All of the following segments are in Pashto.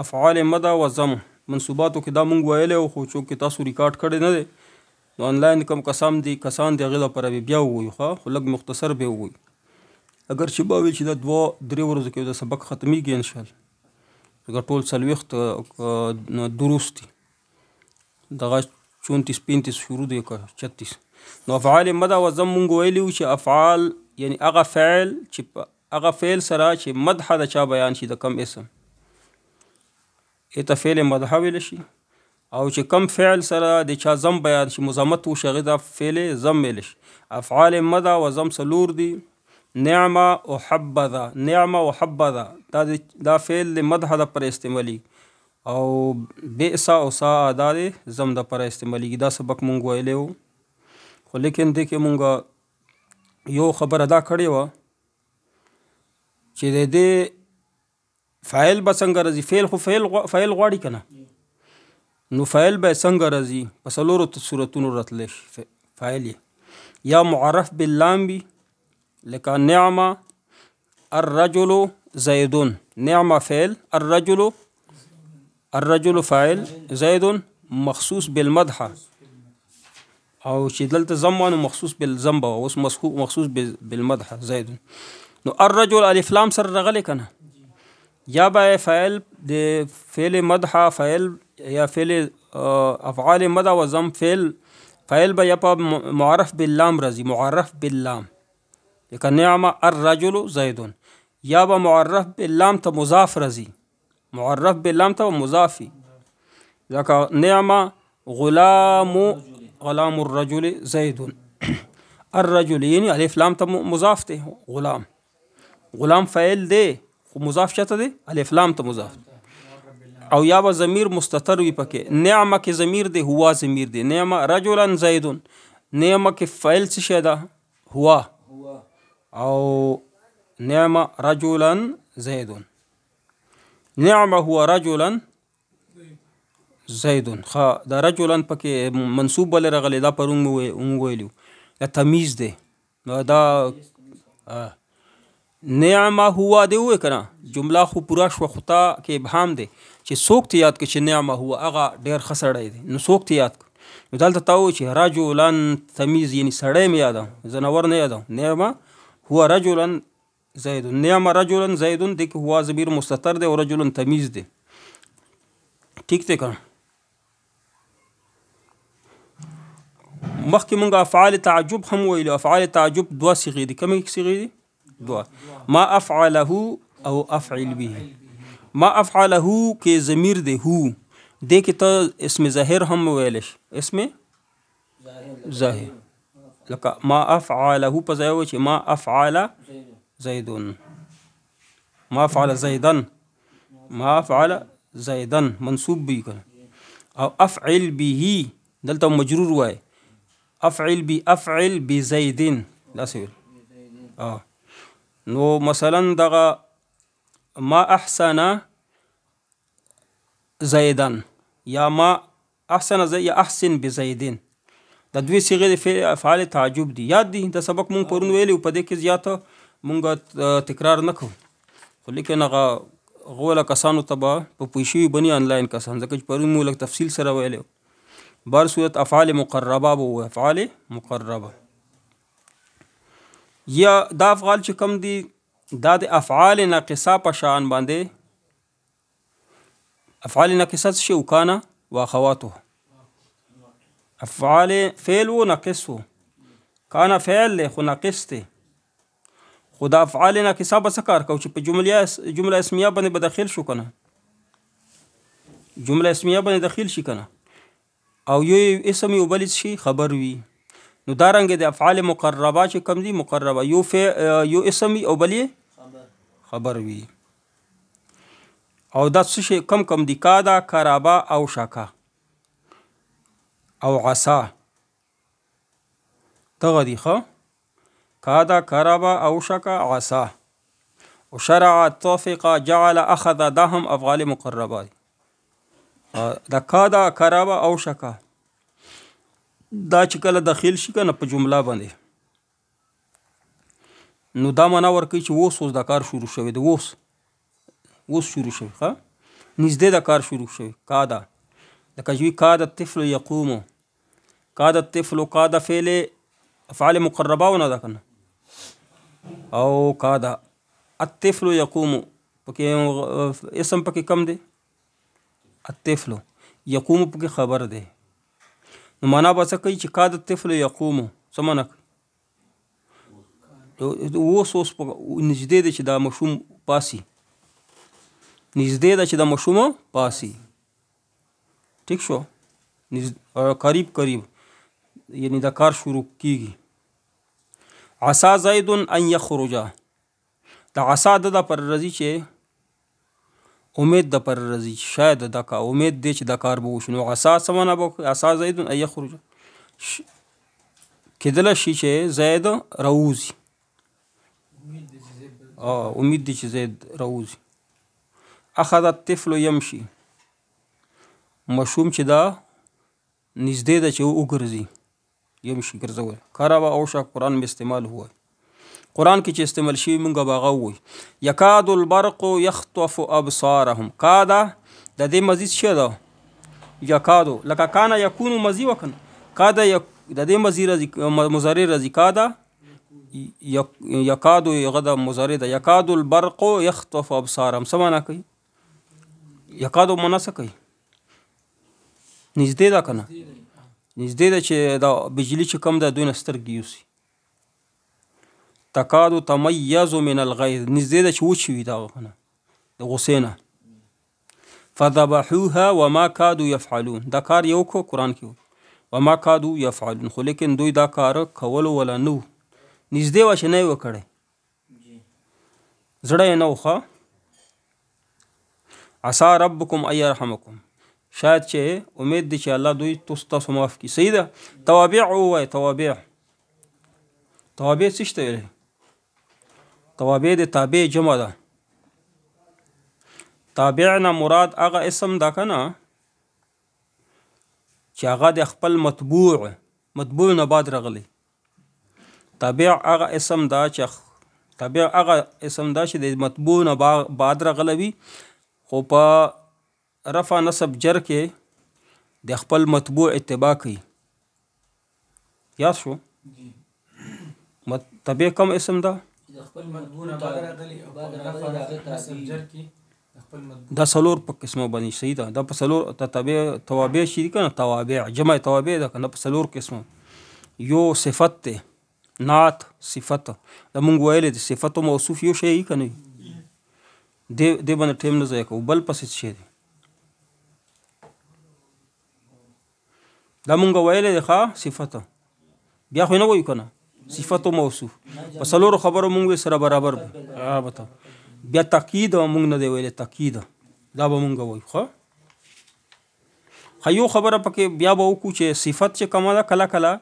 افعال مد و ضم منصوباتو کې دا مونږ ویلی خو چونکې تاسو ریکارډ کړی نه دی نو آنلاین کوم کسان دي هغې لپاره بیا ووایو خو لږ مختصر به ووایو اگر چې به وي چې دا 2-3 ورځو کې د سبق ختمیږي انشاءالله اگر ټول 40 دروس دي دغه 34-35 شروع دی که 36 نو افعال مد و ضم مونږ ویلي وو چې افعال یعنی هغه فعل چې هغه فعل سره چې مدح د چا بیان شي د کم اسم ایته فعل مدح ویل شي او چې کم فعل سره د چا ضم بیان شي مضامت وشي هغې ته فعل ضم ویل شي افعال مد و ضم څلور دي نعمه او حبذا نعمه او حبذا دا فعل د مدح دپاره استعمالي او بئس او ساء دا د ضم دپاره استعمالیږي دا سبق مونږ ویلی و خو لیکن دې کې مونږ یو خبره دا کړې وه چې د دې فاعل به څنګه راځي فعل خو فاعل غواړي که نه نو فاعل به څنګه راځي په څلورو صورتونو راتلی شي فاعل یا معرف باللام وي لکه نعمه الرجل زیدون نعمه فعل الرجل فاعل زید مخصوص بالمدح او چې دلته ضم نو مخصوص بالضم به اوس مخصوص بالمدح زید نو الرجل الف لام سره راغلی که نه یا به فاعل د فعل مدح فاعل یا فعل افعال مدح و ضم فاعل به یا په معرف باللام راځي معرف باللام لکه نعمه الرجل زید یا به معرف باللام ته مضاف راځي معرف باللام ته مضافي لکه نعمه غلام الرجل زید الرجل یعنی الف لام ته مضاف دی غلام فاعل دی خو مضاف چاته دی الف لام ته مضاف او یا به ضمیر مستتر وي پکې نعمه کې ضمیر دی هو ضمیر دی نعمه رجلا زید نعمه کې فاعل څه شی ده هو او نعمه رجلا زید نعمه هو رجلا زید دا رجلا پکې منصوب بل راغلی دا پرون مونږ ویلو دا تمیز دی دا نعمه هو دی ووایې که نه جمله خو پوره شوه خو تا کې ابهام دی چې څوک ته یاد کړه چې نعمه هو هغه ډېر ښه سړی دی نو څوک ته یاد کړه نو دلته تا ووایي چې رجلا تمیز یعنی سړی مې یادوم ځناور نه یادوم نعمه هو رجلا زید نعمه رجلا زید دی که هو ضمیر مستتر دی او رجلا تمیز دی ٹھیک دی که مخکې مونږ افعال تعجب هم ویلو افعال تعجب 2 صیغې دي کومې صیغې دي 2 ما افعله او افعل به ما افعله کې ضمیر دی هو دی کې ته اسم ظاهر هم ویلی شي اسم ظاهر لکه ما افعله په ځای چې ما افعل زیدون ما فعل زیدن ما فعل زیدن منصوب بی کنه او افعل به دلته مجرور وای افعل بزیدین دا سویل نو مثلا دغه ما احسن زیدن یا ما احسن یا احسن بزیدین دا دوی صیغې د افعال تعجب دي یاد دي دا سبق مونږ پرون ویلي په دې کې زیاته مونږ تکرار نه کوو خو لیکن هغه غوله کسانو ته به په پوه شوي بني آنلاین کسان ځکه چې پرون مو لږ تفصیل سره ویلی بهر صورت افعال مقربه به ووایو افعال مقربه یا دا افعال چې کم دي دا د افعال ناقصه په شان باندې افعال ناقصه څه شي وکانه واخواته افعال فعل و ناقص و کانه فعل دی خو ناقص دی خو دا افعال ناقصه به څه کار کوو چې په جمله اسمیه باندې به داخل شو که نه جمله اسمیه باندې داخل شي که نه او یو اسم یو بل شي خبر وي نو دارنګه د افعال مقربه چې کوم دي مقربه یو اسم او بل خبر وي او دا څه شي کم دي کادا کرابا او شاکا او عصا دغه دي ښه کادا کرابا او شاکا عصا او شرع توفق جعل اخذ دا هم افعال مقربه دي دا کادا کرابا او شاکا دا چې کله داخل شي کنه په جمله باندې نو دا معنا ورکوي چې اوس دا کار شروع شوی دی اوس شروع شوی ښه نږدې د کار شروع شوی کاده لکه چې وي کاده الطفل یقومو کاده الطفل کاده فعل افعال مقربه نه ده کنه او کاده الطفل یقومو پکې اسم پکې کم دی الطفل یقومو پکې خبر دی نو معنا به څه کوي چې کاده الطفل یقومو څه معنا کوي اوس نږدې دی چې دا ماشوم پاسي نږدې ده چې د ماشوم پاسي ټیک شو قریب یعنی دا کار شروع کیږي عسى زید ان یخرج دا عسى د پر رضی چې امید د پر رضی شاید دا کا امید دی چې دا کار به وشي نو عسى سمونه به عسى زید ان یخرج کېدله شي چې زید راوځي امید دی چې زید راوځي اخذ الطفل يمشي مشوم چې دا نږدې ده چې وګرځي يمشي ګرځول کارا او شا قرآن میں استعمال ہوا قرآن کې چې استعمال شي مونږ باغه وي یکاد البرق يخطف ابصارهم کادا د دې مزید شه ده یکادو لکه کانا یکون مزی وکن کادا د دې مزید مضارع رضی کادا یکادو غدا مضارع ده یکاد البرق يخطف ابصارهم سمانا کوي یکادو مناسه کوي نږدې ده کنه نږدې ده چې دا بجلی چې کم ده دوی نه سترګې یوسي تکادو تمیز من الغیظ نږدې ده چې وچوي دا کنه د غصې نه فذبحوها وما كادوا يفعلون دا کار یو کو قرآن کې وما كادوا يفعلون خو لیکن دوی دا کار کولو ولا نو نږدې وه چې نه یې وکړی زړه یې نه وخه عسى ربكم ان يرحمكم شاید چې امید دی چې الله دوی تاسو معاف کړي صحیح ده توابع ووایي توابع څه شته ویلی توابع د تابع جمع ده تابع نه مراد هغه اسم ده که نه چې هغه د خپل مطبوع نه بعد رغلی تابع هغه اسم ده چې د مطبوع نه بعد رغلی وي خو په رفع نصب جر کې د خپل مطبوع اتباع کوي یاد شو تابع کم اسم ده دا سلور په قسمه باندې صحیح ده دا په سلور توابع شي کنه توابع جمع توابع ده کنه په سلور قسمه یو صفت ده نعت صفت دا مونږ ویلې د صفت او موصوف یو شی کنه دې باندې ټیم نه ځای کو بل پسې شي دا مونږ ویلې ده ښه صفت بیا خو نه وایو کنه صفت او موصوف په څلورو خبرو مونږ سره برابر بتا بیا تاکید مونږ نه دی ویلې تاکید دا به مونږ وایو ښه یو خبره پکې بیا به وکړو چې صفت چې کومه ده کله کله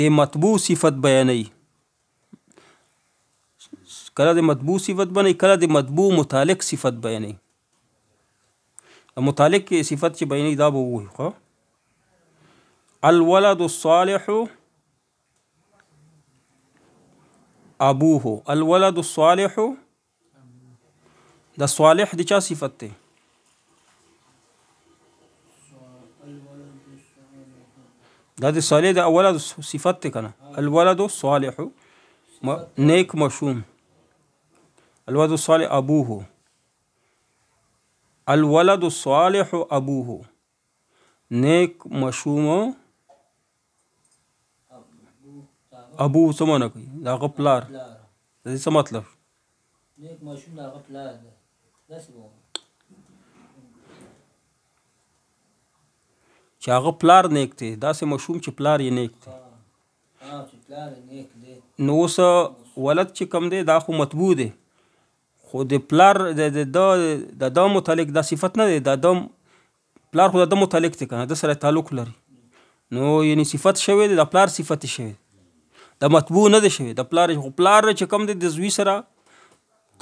د مطبوع صفت بیانوي کله د مطبوع صفت بیانوي کله د مطبوع متعلق صفت بیانوي متعلق صفت چې بیانوي دا به ووایو ښه الولد الصالح ابوه الولد الصالح دا صالح د چا صفت ده دا د صالح د اولاد صفت ده کنه الولد الصالح نیک مشوم الولد الصالح ابوه الولد الصالح ابوه نیک مشوم ابو څه معنی کوي دا هغه پلار د دې څه مطلب نیک ماشوم دا هغه پلار ده داسې چې هغه پلار نیک دی داسې مشوم چې پلار یې نیک دی نو اوس ولد چې کم دی دا خو مطبوع دی خو د پلار د متعلق دا صفت نه دی د پلار خو د متعلق دی کنه د سره تعلق لري نو یعنی صفت شوی دی د پلار صفت شوی د مطبوع نه دی شوی د پلار چې کم دی د زوی سره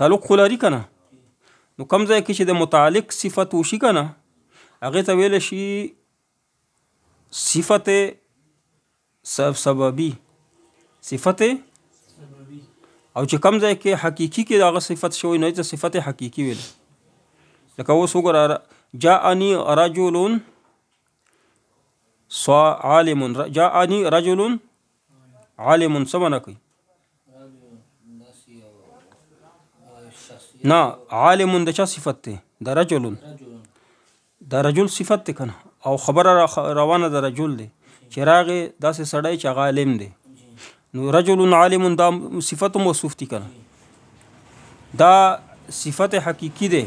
تعلق خو لري کنه نو کم ځای کې چې د متعلق صفت وشي کنه هغې ته ویلی شي صفت سببي صفت او چې کم ځای کې حقیقي کې دغه صفت شوی نه ته صفت حقیقي ویل لکه اوس وګوره جاءني رجل عالم، جاءني رجل عالم څه معنا کوي؟ نه عالم د چا صفت دی؟ د رجل، د رجل صفت دی کنه، او خبره روانه د رجل دی چې راغې داسې سړی چې هغه عالم دی، نو رجل عالم دا صفت موصوف دی کنه، دا صفت حقیقی دی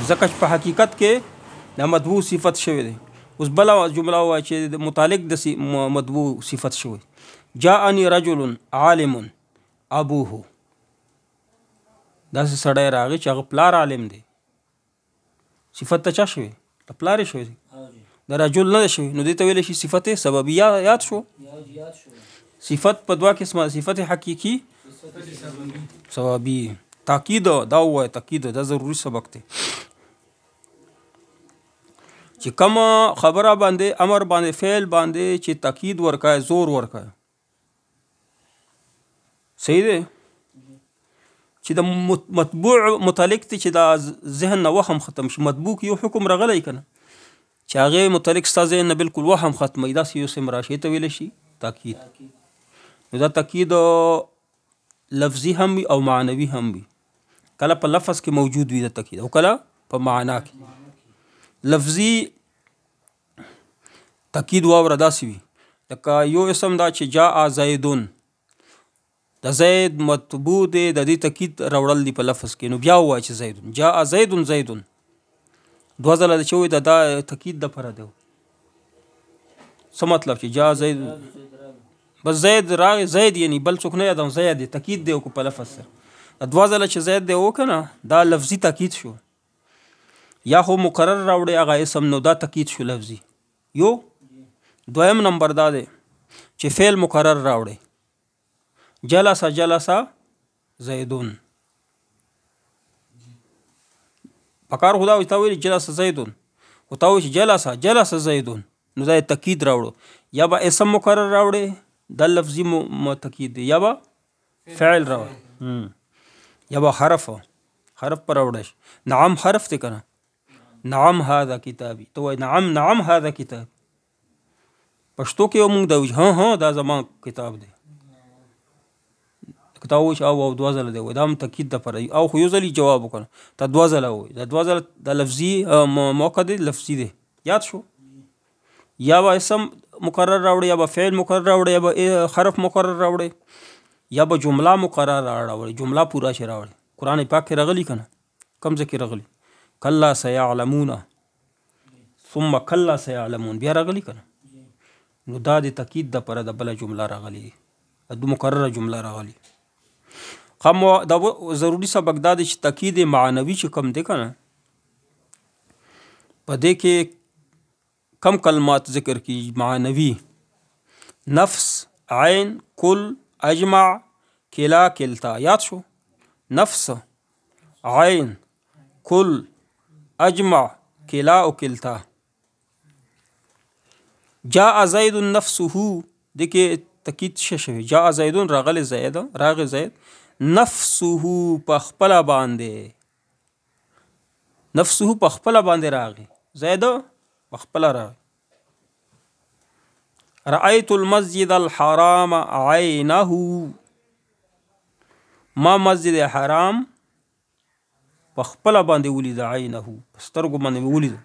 ځکه چې په حقیقت کې د مطبوع صفت شوی دی. اوس بله جمله وایي چې متعلق د مطبوع صفت شوی. جاءني رجل عالم ابوه، داسې سړی راغی چې هغه پلار عالم دی، صفت ته چا شوی؟ د پلار شوی دی، د رجل نه شوی، نو دې ته ویلی شي صفت سببیه یاد شو. صفت په دوه قسمه، صفت حقیقي، سببي. تاکید دا وایي، تاکید دا ضروري سبق دی چې کوم خبره باندې امر باندې فعل باندې چې تاکید ورکای، زور ورکای، صحیح دی چې د مطبوع متعلق دی چې دا ذهن نه وهم ختم شي. مطبوع کې یو حکم راغلی کنه چې هغه متعلق ستا ذهن نه بالکل وهم ختموي، داسې یو سم راشي ته ویلی شي تاکید. نو دا تاکید لفظي هم وي او معنوي هم وي، کله په لفظ کې موجود وي د تاکید او کله په معنا کې. لفظي تاکید واوره داسې وي لکه یو اسم دا چې جاء زیدون، د زید مطبوع دی، د دې تاکید راوړل دی په لفظ کې، نو بیا ووایي چې زیدون، جاء زیدون، زیدون دوه ځله چې وایي دا تاکید دپاره دی. څه مطلب چې جاء زیدون بس زید راغی، زید یعنی بل څوک نه یادم، زید دی، تاکید دی په لفظ سره. دوه ځله چې زید دی وکنه دا لفظي تاکید شو. یا خو مقرر راوړی هغه اسم، نو دا تاکید شو لفظي. یو دویم نمبر دا دی چې فعل مقرر راوړی، جلس جلس زیدون، پکار خدا وي تا ویل جلس زیدون، خو تا وایي چې جلس جلس زیدون، نو دا تاکید راوړو. یا به اسم مقرر راوړی دا لفظي تاکید دی، یا به فعل راوړی، یا به حرف پر راوړی. نعم حرف دی کنه، نعم هذا کتابی، تو وایي نعم نعم هذا کتاب. پښتو کې موږ دا وایو ها ها دا زما کتاب دی، که تا وایي چې او دوه ځله دی، دا هم تاکید دپاره او خو یو ځل جواب وکړه، تا دوه ځله وایي، دا دوه ځله دا لفظي موقع دی، لفظي دی، یاد شو. یا به اسم مقرر راوړي، یا به فعل مقرر راوړي، یا به حرف مقرر راوړي، یا به جمله مقرر راوړي، جمله پوره شي راوړي. قرآن پاک کې راغلی کنه، کوم ځای کې راغلی؟ کلا سیعلمون ثم کلا سیعلمون، بیا راغلی کنه. نو دا د تاکید دپاره د بله جمله راغلی، د مقرره جمله راغلی. دا ضروري سبق دا دی چې تاکید معنوي چې کم دی کنه، په دې کې کم کلمات ذکر کی معنوي: نفس، عین، کل، اجمع، کلا، کلتا. یاد شو؟ نفس، عین، کل، اجمع، کلا او کلتا. جاء زید نفسه، دې کې تاکید شوی، جاء زیدون راغلی زید، راغی زید، نفسه په خپله باندې، نفسه په خپله باندې راغی، زید په خپله راغی. رأیت المسجد الحرام عینه، ما مسجد حرام په خپله باندې ولید، عینه په سترګو باندې مې ولید،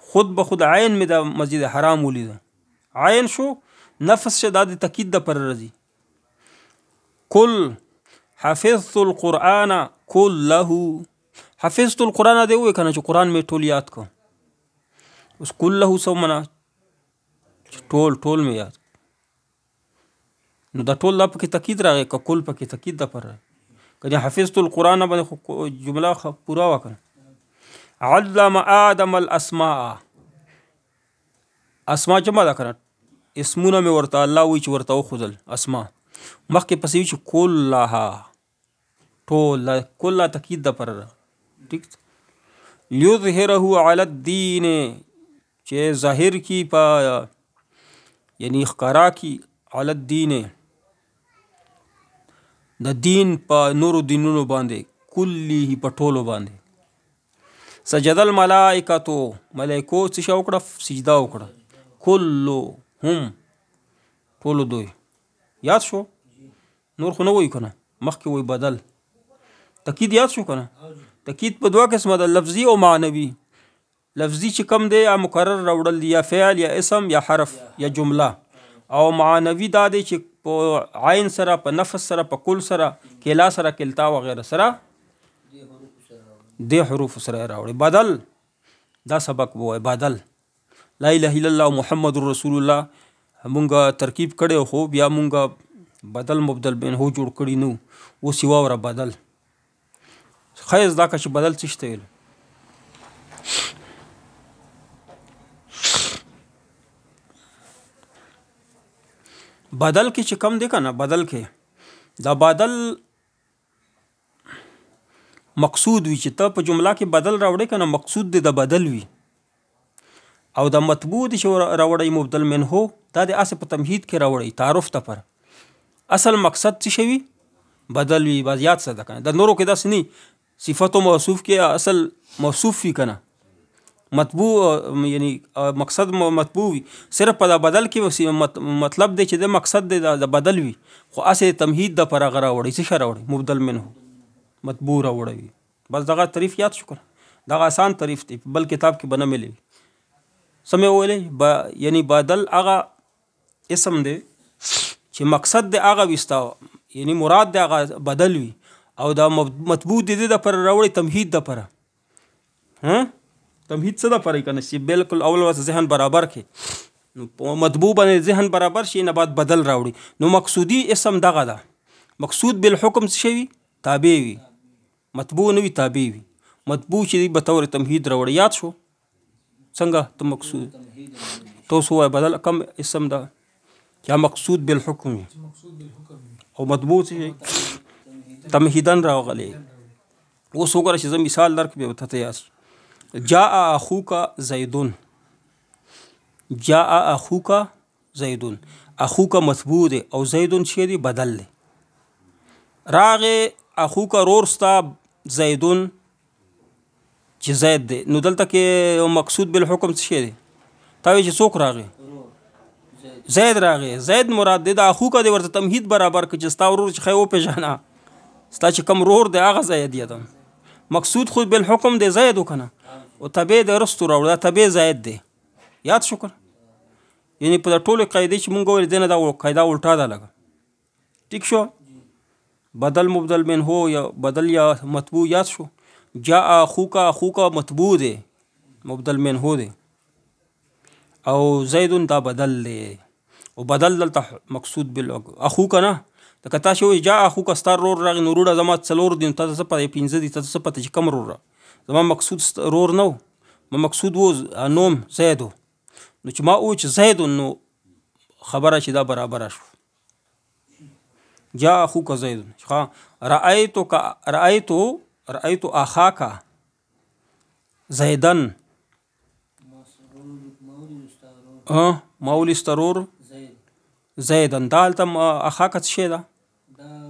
خود به خود عین مې د مسجد حرام ولید. عین شو، نفس شه، دا د تاکید دپاره راځي. کل، حفظت القرآن کله، حفظت القرآن دی ووایي کنه چې قرآن مې ټول یاد کړ. اوس کله څه معنا؟ ټول مې یاد. نو دا ټول دا پکې تاکید راغی، که کل پکې تاکید دپاره راغی، که حفظت القرآن باندې جمله پوره وکړه. علم آدم الاسماء، اسماء جمع ده کنه، اسمونه مې ورته الله وایي چې ورته وښودل اسماء، مخکې پسې وي چې کلها، ټول کله تاکید دپاره راغی. ٹھیک، لیظهره علی الدین، چې ظاهر کی په یعنی ښکارا کی، علی الدین د دین په نورو دینونو باندې، كله په ټولو باندې. سجد الملائکتو ملائکو څه شی وکړه؟ سجده وکړه. كلهم ټولو دوی. یاد شو؟ نور خو نه وایو که نه، مخکې وایي بدل. تاکید یاد شو که نه؟ تاکید په دوه قسمه ده، لفظي او معنوي. لفظي چې کم دی یا مکرر راوړل دی، یا فعل یا اسم یا حرف یا جمله. او معنوي دا دی چې په عین سره، په نفس سره، په کل سره، کلا سره، کلتا وغیره سره دې حروف سره راوړي. بدل دا سبق وای، بدل. لا اله الا الله محمد رسول الله مونږه ترکیب کړی خو بیا مونږه بدل مبدل بینه جوړ کړی نو. اوس یې واوره بدل. خیر زده که چې بدل څه شته ویل. بدل کې چې کم دی که نه، بدل کې دا بدل مقصود وي چې ته په جمله کې بدل راوړې که نه، مقصود دی د بدل وي. او د مطبوع دی چې راوړی مبدل منه دا د اصل په تمهید کې راوړی تعارف ته پر. اصل مقصد څه شوي؟ بدل وي. باز یاد څه ده که نه. د نورو کې داسې نه صفت و موصوف کې اصل موصوف وي که نه، مطبوع یعنی مقصد مطبوع وي. صرف په د بدل کې مطلب دی چې د مقصد دی د بدل وي، خو اصل تمهید د پر هغه راوړی. څه شی راوړی؟ مبدل منه مطبوع راوړی. بس دغه تعریف یاد شو که نه. دغه آسان تعریف دی، بل کتاب کې به نه ملي. سمې ویلې یعنی بدل هغه اسم دی چې مقصد دی هغه وستا، یعنی مراد دی هغه بدل وي، او دا مطبوع دی د پر راوړی تمهید د پر. تمهید څه د پر کنه چې بالکل اول وس ذهن برابر کې مطبوع باندې ذهن برابر شي نه بعد بدل راوړي. نو مقصودی اسم دغه ده. مقصود بالحکم څه شي؟ تابع وي. مطبوع نه وي، تابع وي. مطبوع چې به تور تمهید راوړي. یاد شو څنګه؟ ته مقصود توسو وای بدل کم اسم ده یا مقصود بالحکم وي او مطبوع څه تمهیدن راغلی. اوس وګوره چې زه مثال درکړم به ته یاد. جاء اخوک زیدون. جاء اخوک زیدون. اخوک مطبوع دی او زیدون چې دی بدل دی. راغه اخوک رورستا زیدون چې زید دی. نو دلته کې مقصود بالحکم څه شی دی؟ تا وی چې څوک راغی؟ زید راغی. زید مراد دی. د اخوک دی ورته تمهید برابر کړي چې ستا ورور چې خی وپېژنه، ستا چې کم رور دی هغه زید دی. مقصود خود بالحکم دی زید وکنه، او تبع د رستو راوړه تبع زید دی. یاد شو کنه؟ یعنی په ټولو قاعده چې مونږ ویل دینه دا قاعده الټا ده لګه. ټیک شو؟ بدل مبدل منه یا بدل یا مطبوع. یاد شو؟ جاء اخوک، اخوک مطبوع دی مبدل منه دی، او زیدون دا بدل دی. او بدل دلته مقصود اخوک نه. د کتا شو جاء اخوک ستار رور راغی نو روړه زما څلور دین ته څه پته 15 دي ته څه پته چې کم رور زما مقصود رور نو ما مقصود و نوم زیدو. نو چې ما او چې زید نو خبره چې دا برابر شو. جاء اخوک زید. رأيت اخاک زیدن. مولي استرور زیدن. دالته اخاک څه شی ده؟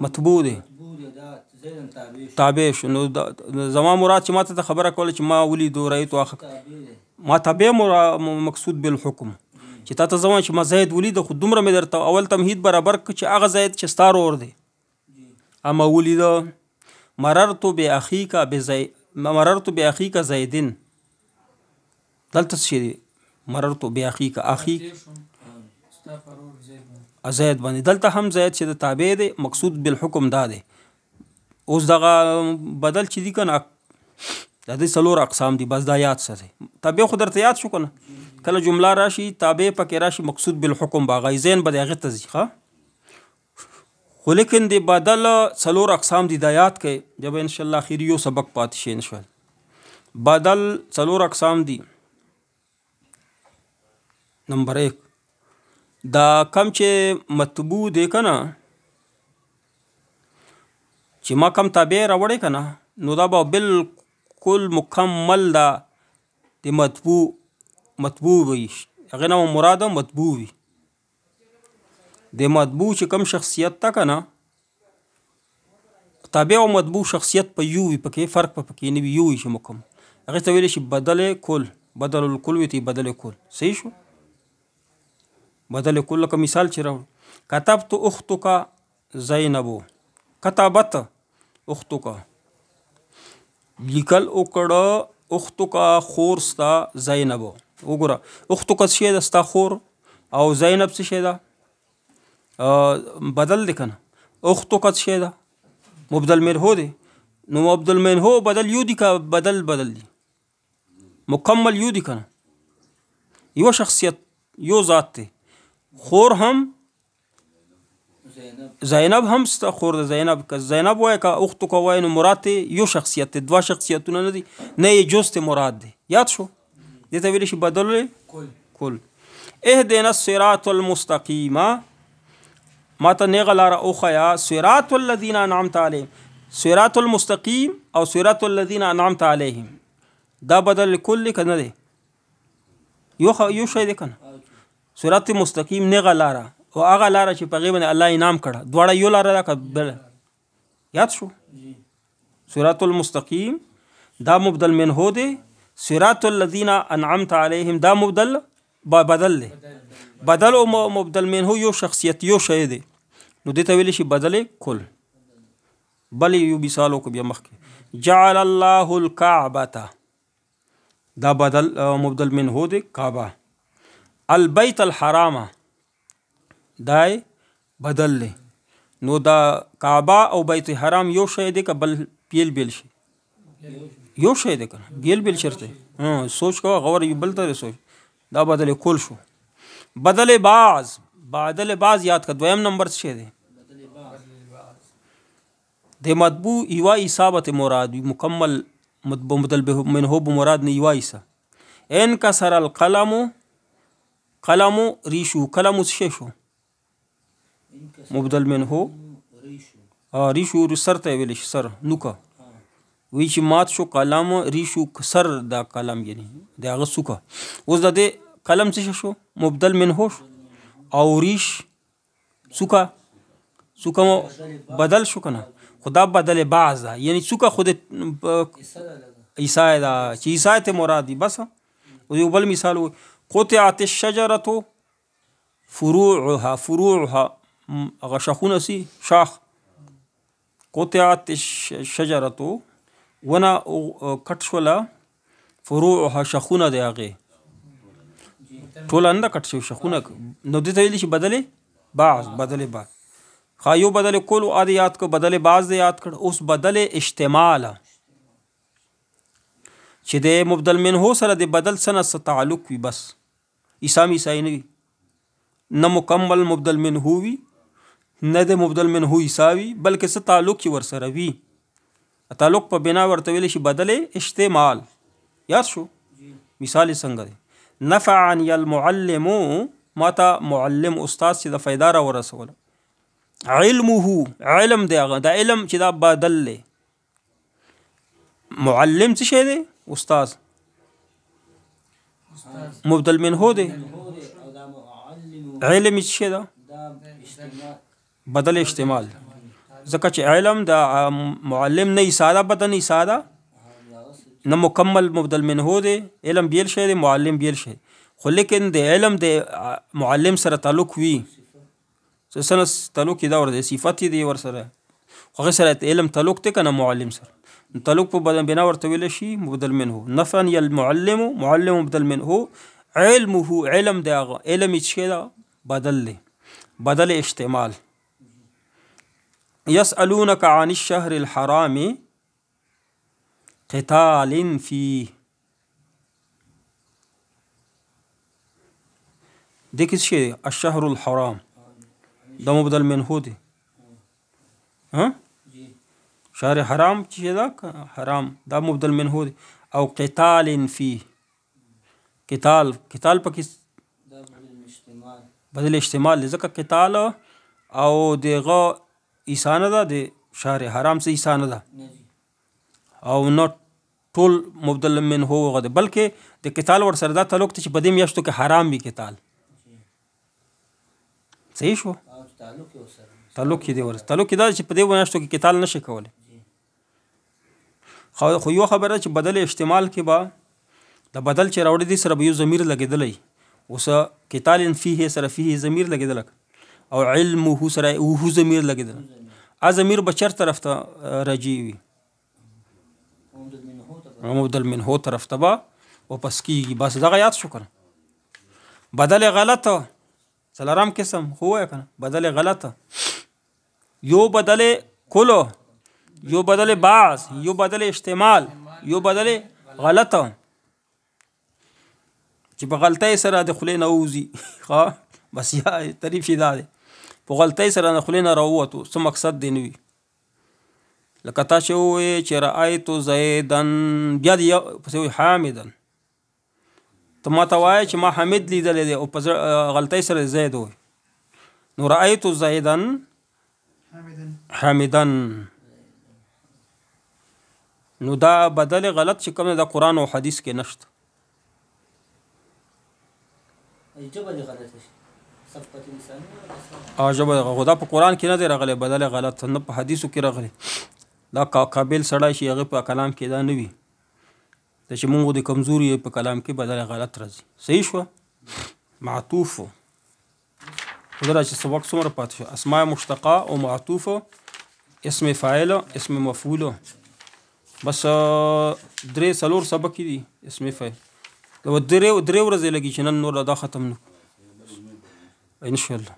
مطبوع دی. تابع شو. نو زما مراد چې ماته خبره کوله چې ما ولید رأيت اخاک، ما تابع مقصود بالحکم چې تا ته زما چې ما زید ولید خو دومره مې درته اول تمهید برابر ک چې هغه زید چې ستار اور دی. اما ولید مررت باخیک زیدن. دلته څه دی؟ مررت باخیک اخیک زید باندې. دلته هم زید چې د تابع دی مقصود بالحکم دا دی. اوس دغه بدل چې دی کنه د دې څلور اقسام دي. بس دا یاد ساتئ. تابع خو درته یاد شو کنه. کله جمله راشي تابع پکې راشي مقصود بالحکم باغی زین به هغه ته ځي. خو لیکن د بدل څلور اقسام دي دا یاد کړئ. جب ان شاء الله اخر یو سبق پاتې شي ان شاء الله. بدل څلور اقسام دي. نمبر 1 دا کم چې مطبوع دی کنه، چې ما کم تابع راوړی کنه، نو دا به بالکل مکمل دا د مطبوع وي. هغه نه مراد مطبوع وي. د مطبوع چې کم شخصیت تا کنه تابع او مطبوع شخصیت په یو وي، پکې فرق پکې نه وي، یو وي چې مکمل. هغې ته ویلی شي بدل کل، بدل الکل وي ته بدل کل. صحیح شو؟ بدل کل لکه مثال چې راوړو کتبت اختک زینبو، کتابت اختک لیکل وکړه اختک خور ستا زینبو. وګوره اختک څه شی ده؟ ستا خور. او زینب څه شی ده؟ بدل دی که نه؟ اختک څه شی ده؟ مبدل منهو دی. نو مبدل منهو بدل یو دی که بدل بدل دی؟ مکمل یو دی که نه؟ یو شخصیت یو ذات دی. خور هم زینب هم ستا خور ده. زینب که زینب وای که اختو که وای نو مراد ته یو شخصیت دی، دوا شخصیتونه نه دي، نه یې جز ته مراد دی. یاد شو؟ دې ته ویلی شي بدل کل. اهدنا الصراط المستقیم، ما ته نیغه لاره وښیه. صراط الذین انعمت علیهم، صراط المستقیم او صراط الذین انعمت علیهم دا بدل کل دی که نه دی؟ یو شی دی که نه؟ صراط مستقیم نیغه لاره او هغه لاره چې په هغې باندې الله انعام کړه، دواړه یو لاره ده که بله؟ یاد شو؟ صراط المستقیم دا مبدل منهو دی. صراط الذین انعمت علیهم دا مبدل بدل دی. بدل او مبدل منهو یو شخصیت یو شی دی. نو دې ته ویلی شي بدل کل. بل یو مثال وکړو بیا مخکې جعل الله الکعبة دا بدل مبدل منهو دی کعبه. البیت الحرام دای بدل دی. نو دا کعبه او بیت حرام یو شی دی که بل بیل بیل شي؟ یو شی دی که نه؟ بیل بیل چرته؟ سوچ کوه غور یو بل ته سوچ. دا بدل کل شو. بدل بعض، بدل بعض یاد که دویم نمبر څه شی دی؟ د مطبوع یوه اصابت مراد وي، مکمل مبدل منهو مراد نه یوه ایسه. انکسر القلم، قلم ریشو، قلم څه شی شو؟ مبدل منهو ریشو سر ته ویلی شي، سر نوکه وی چې مات شو قلم ریشو سر دا قلم یعنی د هغه څوکه. اوس د دې قلم څه شو؟ مبدل منهو شو او ریش څوکه بدل شو که نه؟ خدا بدل بعض ده یعنی څوکه خود عیسی ده چې عیسی ته مراد دی. بس یو بل مثال وي قطعت الشجرة فروعها هغه شاخونه سي شاخ. قطعت الشجرة ونه کټ شوله، فروعها شاخونه د هغې ټوله نه ده کټ شوي شاخونه. نو دې ته ویلی شي بدل بعض. بدل بعض یو بدل کل او د یاد کړ، بدل بعض د یاد کړ. اوس بدل اشتمال چې د مبدل منهو سره د بدل سره څه تعلق وي، بس عیسی میسای نه وي، نه مکمل مبدل منهو وي، نه د مبدل منهو عیسی وي، بلکې څه تعلق یې ورسره وي. تعلق په بنا ورته ویلی شي بدل اشتمال. یاد شو؟ مثال یې څنګه دی؟ نفعنی المعلم، ما ته معلم استاد چې د فایده را ورسوله. علمه علم دی هغه، دا علم چې دا بدل دی. معلم څه شی دی؟ استاد. مبدل منهو دی. علم څه شی ده؟ بدل اشتمال. ځکه چې علم د معلم نه ایساده، بدل نه ایساده، نه مکمل مبدل منهو دی. علم بیل شی دی، معلم بیل شی، خو لیکن د علم د معلم سره تعلق وي. سره تعلق یې دا ورته صفت دی ورسره، خو هغې سره علم تعلق دی که نه معلم سره؟ تعلق په بنا ورته ویلی شي مبدل منهو. نفعن المعلم، معلم مبدل منهو. علمه علم دی هغه، علم یې څه شی ده؟ بدل دی، بدل اشتمال. یسألونک عن الشهر الحرام قتال فیه، دې کې څه شی دی؟ الشهر الحرام دا مبدل منهو دی. شهر حرام چې دا حرام دا مبدل منهو دی. او قتال فیه، قتال پکې بدل اشتمال دی، ځکه قتال او دغه عیسی نه ده، د شهر حرام څه عیسی نه ده او نه ټول مبدل منهو هغه دی، بلکې د قتال ورسره دا تعلق دی چې په دې میاشتو کې حرام وي قتال. صحیح شو؟ تعلق کې دی ورس تعلق کې دا چې په دې میاشتو کې قتال نشي کولی خو یو خبره چې بدل احتمال کې به د بدل چې راوړي دي سره به یو ضمیر لګېدلی اوس قتال فيه سره فيه ضمیر لګېدل او علمه سره هو ضمیر لګېدل ا ضمیر به چر طرف ته راجي وي مبدل منه طرف ته به واپس کیږي بس دغه یاد شو کنه بدل غلطه څلورم قسم خو وای کنه بدل غلطه یو بدل کلو یو بدل بعض یو بدل احتمال یو بدل غلطه چې په غلطۍ سره د خولې نه ووځي ښه بس یا تعریف یې دا دی په غلطۍ سره د خولې نه راووتو څه مقصد دی نه وي لکه تا چې ووایې چې رأیتو زیدن بیا دې پسې وایي حامدن ته ما ته وایې چې ما حامد لیدلی دی او په غلطۍ سره زید وایي نو رأیتو زیدن حامدن نو دا بدل غلط چې کوم د قرآن او حدیث کې نشته جبه دې غلطه شي صفت انساني جبه خو دا په قرآن کې نه دی راغلی بدل غلط نه په حدیثو کې راغلی دا قابل سړی شي هغه په کلام کې دا نه وي دا چې مونږ د کمزوري په کلام کې بدل غلط راځي صحیح شو معطوف خدای چې سبق څومره پاتې شو اسماء مشتقه او معطوف اسم فاعل اسم مفعول بس درې څلور سبق دي اسم فاعل درې ورځې لګي چې نن نور دا ختم نو ان شاء الله